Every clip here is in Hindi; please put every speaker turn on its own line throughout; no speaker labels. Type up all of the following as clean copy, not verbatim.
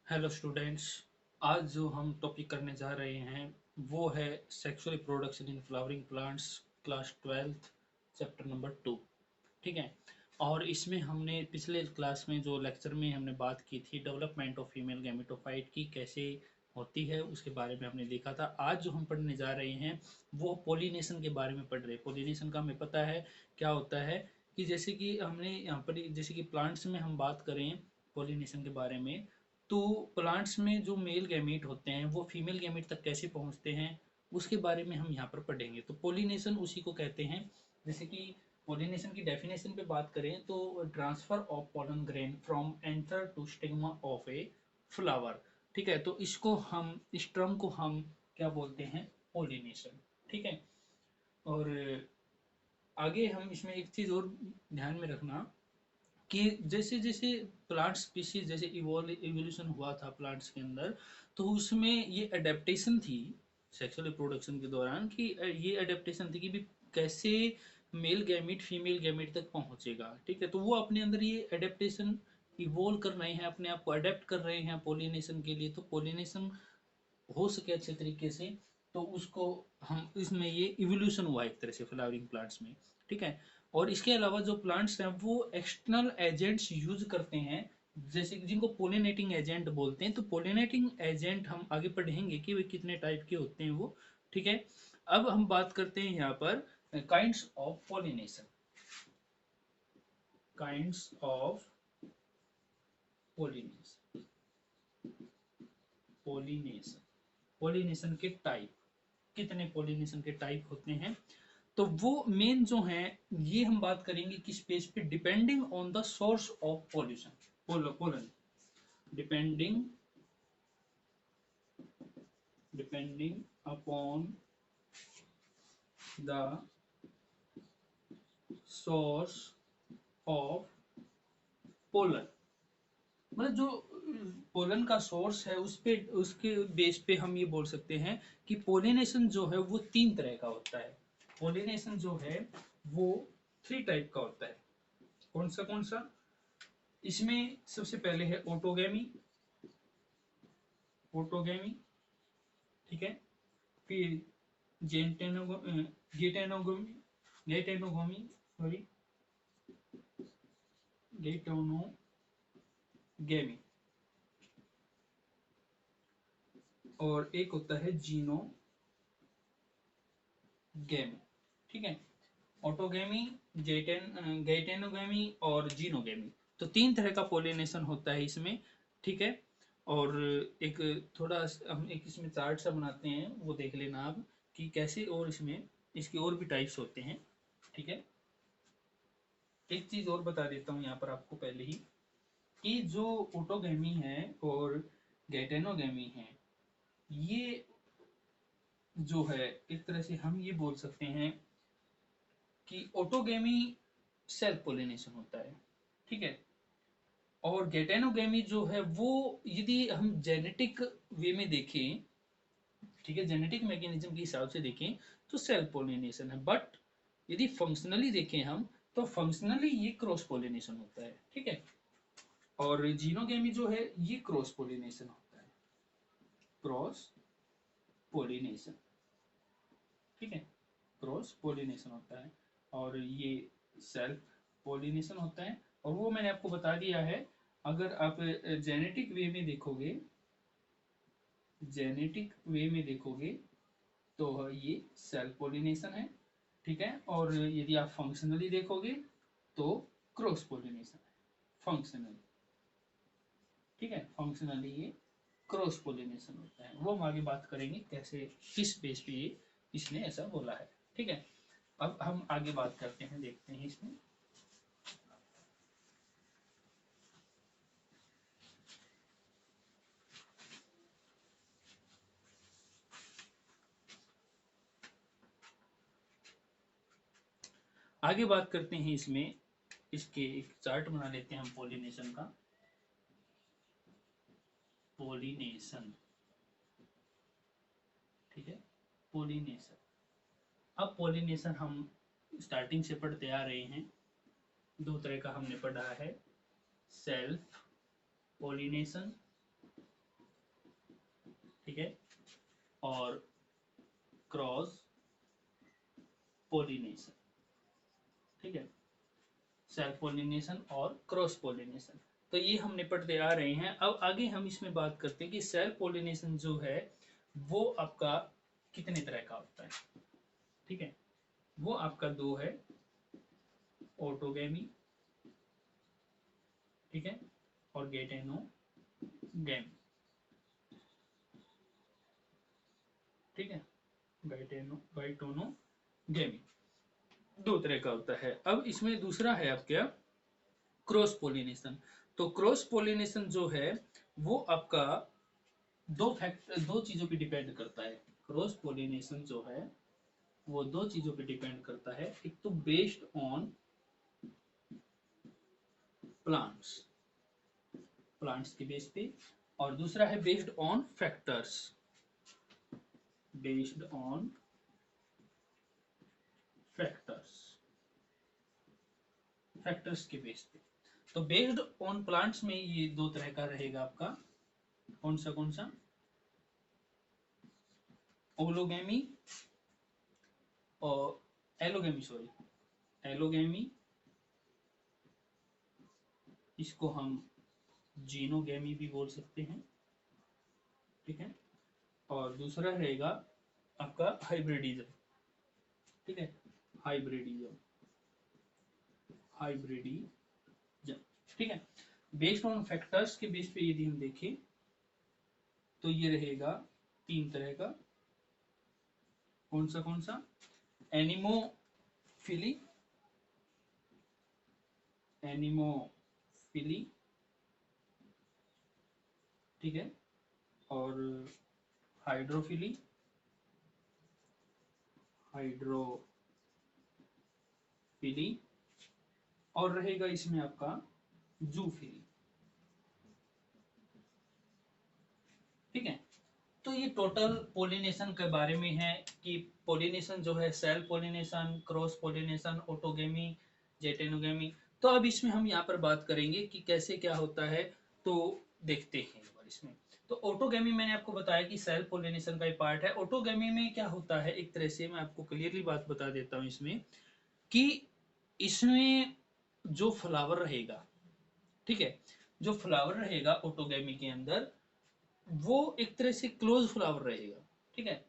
Hello students. आज जो हम टॉपिक करने जा रहे हैं वो है sexual reproduction in flowering plants, class 12th, chapter number 2। ठीक है। और इसमें हमने पिछले क्लास में जो लेक्चर में हमने बात की थी डेवलपमेंट ऑफ फीमेल गैमेटोफाइट की कैसे होती है उसके बारे में हमने देखा था। आज जो हम पढ़ने जा रहे हैं वो पोलिनेशन के बारे में पढ़ रहे हैं। पोलिनेशन का हमें पता है क्या होता है, कि जैसे कि हमने यहाँ पर जैसे कि प्लांट्स में हम बात करें पोलिनेशन के बारे में, तो प्लांट्स में जो मेल गैमीट होते हैं वो फीमेल गैमीट तक कैसे पहुंचते हैं उसके बारे में हम यहाँ पर पढ़ेंगे। तो पोलिनेशन उसी को कहते हैं। जैसे कि पोलिनेशन की डेफिनेशन पे बात करें तो transfer of pollen grain from anther to stigma of a flower. ठीक है, तो इसको हम इस टर्म को हम क्या बोलते हैं, पोलिनेशन। ठीक है। और आगे हम इसमें एक चीज़ और ध्यान में रखना कि जैसे जैसे प्लांट स्पीशीज जैसे इवोल्यूशन हुआ था प्लांट्स के अंदर, तो उसमें ये अडेप्टेशन थी सेक्सुअल रिप्रोडक्शन के दौरान कि ये अडेप्टेशन थी कि भी कैसे मेल गैमीट फीमेल गैमीट तक पहुंचेगा। ठीक है, तो वो अपने अंदर ये अडेप्टेशन इवोल्व कर रहे हैं, अपने आप को अडेप्ट कर रहे हैं पोलिनेशन के लिए। तो पोलिनेशन हो सके अच्छे तरीके से, तो उसको हम इसमें ये इवोल्यूशन हुआ एक तरह से फ्लावरिंग प्लांट्स में। ठीक है। और इसके अलावा जो प्लांट्स हैं वो एक्सटर्नल एजेंट्स यूज करते हैं, जैसे कि जिनको पोलिनेटिंग एजेंट बोलते हैं। तो पोलिनेटिंग एजेंट हम आगे पढ़ेंगे कि वे कितने टाइप के होते हैं वो। ठीक है। अब हम बात करते हैं यहाँ पर kinds of pollination. Kinds of pollination. Pollination pollination के टाइप, कितने पोलिनेशन के टाइप होते हैं। तो वो मेन जो है ये हम बात करेंगे किस पेज पे, depending on the source of pollution pollen. Depending depending upon the source of pollen, मतलब जो पोलन का सोर्स है उस पे, उसके बेस पे हम ये बोल सकते हैं कि पोलिनेशन जो है वो तीन तरह का होता है। पोलिनेशन जो है वो थ्री टाइप का होता है। कौन सा? इसमें सबसे पहले है ऑटोगेमी। ऑटोगेमी। ठीक है। फिर गेटेनोगोमी, गेटेनोगोमी, सॉरी, गेटोनोगेमी। और एक होता है जीनोगेमी। ठीक है। ऑटोगेमी, गेटेनोगेमी और जीनोगेमी। तो तीन तरह का पोलिनेशन होता है इसमें। ठीक है। और एक थोड़ा हम एक इसमें चार्ट सा बनाते हैं, वो देख लेना आप कि कैसे, और इसमें इसके और भी टाइप्स होते हैं। ठीक है। एक चीज और बता देता हूँ यहाँ पर आपको पहले ही, कि जो ऑटोगेमी है और गेटेनोगेमी है, ये जो है एक तरह से हम ये बोल सकते हैं कि ऑटोगेमी सेल्फ पोलिनेशन होता है। ठीक है। और गेटेनोगेमी जो है वो, यदि हम जेनेटिक वे में देखें, ठीक है, जेनेटिक मैकेनिज्म के हिसाब से देखें तो सेल्फ पोलिनेशन है। बट यदि फंक्शनली देखें हम, तो फंक्शनली ये क्रॉस पोलिनेशन होता है। ठीक है। और जीनोगेमी जो है ये क्रॉस पोलिनेशन होता है। Cross pollination. ठीक है। क्रॉस पोलिनेशन होता है। और ये सेल्फ पोलिनेशन होता है। और वो मैंने आपको बता दिया है। अगर आप जेनेटिक वे में देखोगे, जेनेटिक वे में देखोगे तो ये सेल्फ पोलिनेशन है। ठीक है। और यदि आप फंक्शनली देखोगे तो क्रॉस पोलिनेशन है, फंक्शनली। ठीक है। फंक्शनली ये क्रॉस पोलिनेशन होता है। वो हम आगे बात करेंगे कैसे, किस बेस पे ये इसने ऐसा बोला है। ठीक है। अब हम आगे बात करते हैं, देखते हैं इसमें। आगे बात करते हैं इसमें, इसके एक चार्ट बना लेते हैं हम पोलिनेशन का। पोलिनेशन। ठीक है। पोलिनेशन। अब पोलिनेशन हम स्टार्टिंग से पढ़ते आ रहे हैं। दो तरह का हमने पढ़ा है, सेल्फ पोलिनेशन ठीक है, और क्रॉस पोलिनेशन, ठीक है, सेल्फ पोलिनेशन और क्रॉस पोलिनेशन। तो ये हम निपटते आ रहे हैं। अब आगे हम इसमें बात करते हैं कि सेल्फ पोलिनेशन जो है वो आपका कितने तरह का होता है। ठीक है, वो आपका दो है, ऑटोगैमी, ठीक है, और गेटेनोगैमी, ठीक है, गाइटोनोगैमी, दो तरह का होता है। अब इसमें दूसरा है आपका क्रॉस पोलिनेशन। तो क्रॉस पोलिनेशन जो है वो आपका दो चीजों पे डिपेंड करता है। क्रॉस पोलिनेशन जो है वो दो चीजों पे डिपेंड करता है। एक तो बेस्ड ऑन प्लांट्स, प्लांट्स के बेस पे, और दूसरा है based on factors, based on factors, factors के बेस पे। तो बेस्ड ऑन प्लांट्स में ये दो तरह का रहेगा आपका, कौन सा, ओलोगैमी और एलोगैमी, सॉरी एलोगैमी, इसको हम जीनोगैमी भी बोल सकते हैं, ठीक है, और दूसरा रहेगा आपका हाइब्रिडिज्म, ठीक है, हाइब्रिडिज्म, हाइब्रिडिज्म, ठीक है। बेस्ड ऑन फैक्टर्स के बेस पे यदि हम देखें तो ये रहेगा तीन तरह का, कौन सा, एनिमोफिली, एनिमोफिली, ठीक है, और हाइड्रोफिली, हाइड्रोफिली, और रहेगा इसमें आपका जूफिली, ठीक है। तो ये टोटल पोलिनेशन के बारे में है कि पोलिनेशन जो है self pollination, cross pollination, autogamy, geitonogamy. तो अब इसमें हम यहाँ पर बात करेंगे कि कैसे क्या होता है, तो देखते हैं एक बार इसमें। तो ऑटोगेमी मैंने आपको बताया कि सेल्फ पोलिनेशन का ही पार्ट है। ऑटोगेमी में क्या होता है, एक तरह से मैं आपको क्लियरली बात बता देता हूँ इसमें, कि इसमें जो फ्लावर रहेगा, ठीक है, जो फ्लावर रहेगा ऑटोगेमी के अंदर, वो एक तरह से क्लोज फ्लावर रहेगा, ठीक है।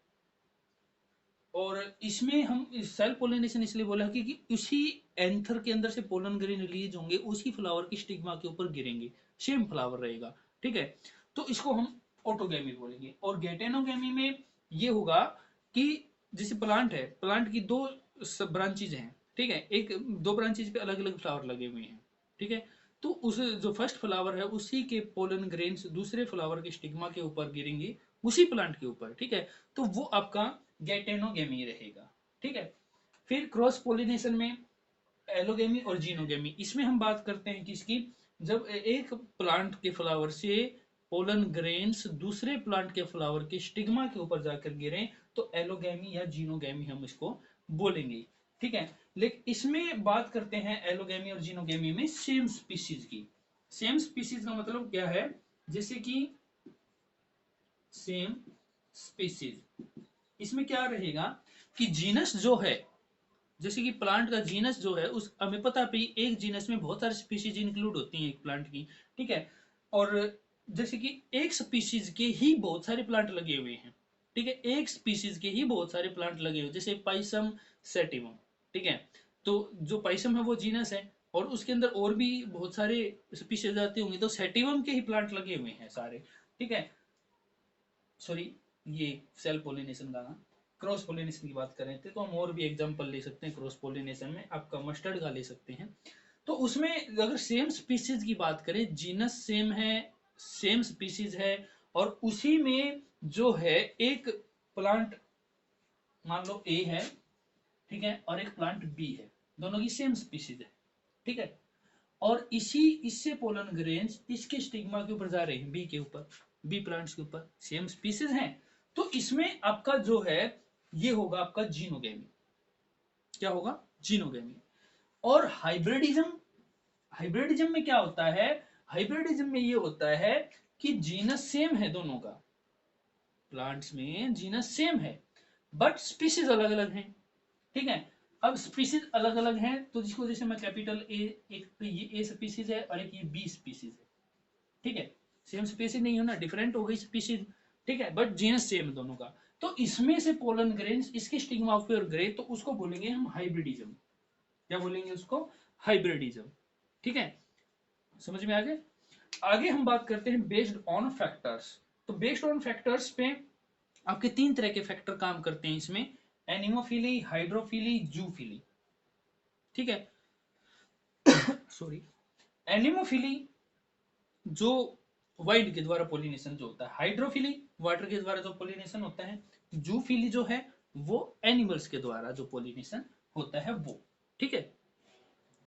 और इसमें हम सेल्फ पोलिनेशन इसलिए बोला कि उसी एंथर के अंदर से पोलन ग्रेन रिलीज होंगे, उसी फ्लावर की स्टिग्मा के ऊपर गिरेंगे, सेम फ्लावर रहेगा, ठीक है। तो इसको हम ऑटोगेमी बोलेंगे। और गेटेनोगेमी में ये होगा कि जैसे प्लांट है, प्लांट की दो ब्रांचेज हैं, ठीक है, एक दो ब्रांचेज पे अलग अलग फ्लावर लगे हुए हैं, ठीक है। तो उस जो फर्स्ट फ्लावर है उसी के पोलन ग्रेन्स दूसरे फ्लावर के स्टिग्मा के ऊपर गिरेंगे, उसी प्लांट के ऊपर, ठीक है। तो वो आपका गेटेनोगेमी रहेगा, ठीक है। फिर क्रॉस पोलिनेशन में एलोगेमी और जीनोगेमी, इसमें हम बात करते हैं किसकी, जब एक प्लांट के फ्लावर से पोलन ग्रेन्स दूसरे प्लांट के फ्लावर के स्टिग्मा के ऊपर जाकर गिरे, तो एलोगेमी या जीनोगेमी हम इसको बोलेंगे, ठीक है। लेकिन इसमें बात करते हैं एलोगेमी और जीनोगेमी में सेम स्पीशीज की। सेम स्पीशीज का मतलब क्या है, जैसे कि सेम स्पीशीज, इसमें क्या रहेगा कि जीनस जो है, जैसे कि प्लांट का जीनस जो है, उस हमें पता है एक जीनस में बहुत सारी स्पीशीज इंक्लूड होती हैं एक प्लांट की, ठीक है। और जैसे कि एक स्पीशीज के ही बहुत सारे प्लांट लगे हुए हैं, ठीक है, एक स्पीशीज के ही बहुत सारे प्लांट लगे हुए, जैसे पाइसम सेटिवम, ठीक है। तो जो पाइसम है वो जीनस है, और उसके अंदर और भी बहुत सारे स्पीशीज आते होंगे, तो सेटिवम के ही प्लांट लगे हुए हैं सारे, ठीक है। सॉरी, ये सेल्फ पोलिनेशन का ना, क्रॉस पोलिनेशन की बात कर रहे थे, तो हम और भी एग्जांपल ले सकते हैं क्रॉस पोलिनेशन में, आपका मस्टर्ड का ले सकते हैं। तो उसमें अगर सेम स्पीशीज की बात करें, जीनस सेम है, सेम स्पीशीज है, और उसी में जो है एक प्लांट, मान लो ए है, ठीक है, और एक प्लांट बी है, दोनों की सेम स्पीशीज है, ठीक है। और इससे पोलन ग्रेन्स इसके स्टिग्मा के ऊपर जा रहे हैं, बी के ऊपर, बी प्लांट्स के ऊपर, सेम स्पीसीज हैं। तो इसमें आपका जो है ये होगा आपका जीनोगेमी, क्या होगा, जीनोगेमी। और हाइब्रिडिज्म, हाइब्रिडिज्म में क्या होता है, हाइब्रिडिज्म में ये होता है कि जीनस सेम है दोनों का, प्लांट्स में जीनस सेम है बट स्पीसीज अलग अलग हैं। ठीक है, अब स्पीसीज अलग अलग हैं तो जिसको जैसे मैं कैपिटल ए, एक तो ये ए स्पीसीज है और एक ये बी स्पीसीज है। ठीक है, सेम स्पीसीज नहीं होना, डिफरेंट हो गई स्पीसीज। ठीक है, बट जीनस सेम दोनों का। तो इसमें से पोलन ग्रेन्स इसके स्टिग्मा पे और ग्रे, तो उसको बोलेंगे हम हाइब्रिडिज्म। क्या बोलेंगे उसको? हाइब्रिडिज्म। ठीक है, समझ में आ गया। आगे हम बात करते हैं बेस्ड ऑन फैक्टर्स। तो बेस्ड ऑन फैक्टर्स पे आपके तीन तरह के फैक्टर काम करते हैं इसमें, एनिमोफिली, हाइड्रोफिली, जूफिली। ठीक है, सॉरी, एनिमोफिली जो वाइल्ड के द्वारा पोलिनेशन जो होता है, हाइड्रोफिली वाटर के द्वारा जो पोलिनेशन होता है, जूफिली जो है वो एनिमल्स के द्वारा जो पोलिनेशन होता है वो। ठीक है,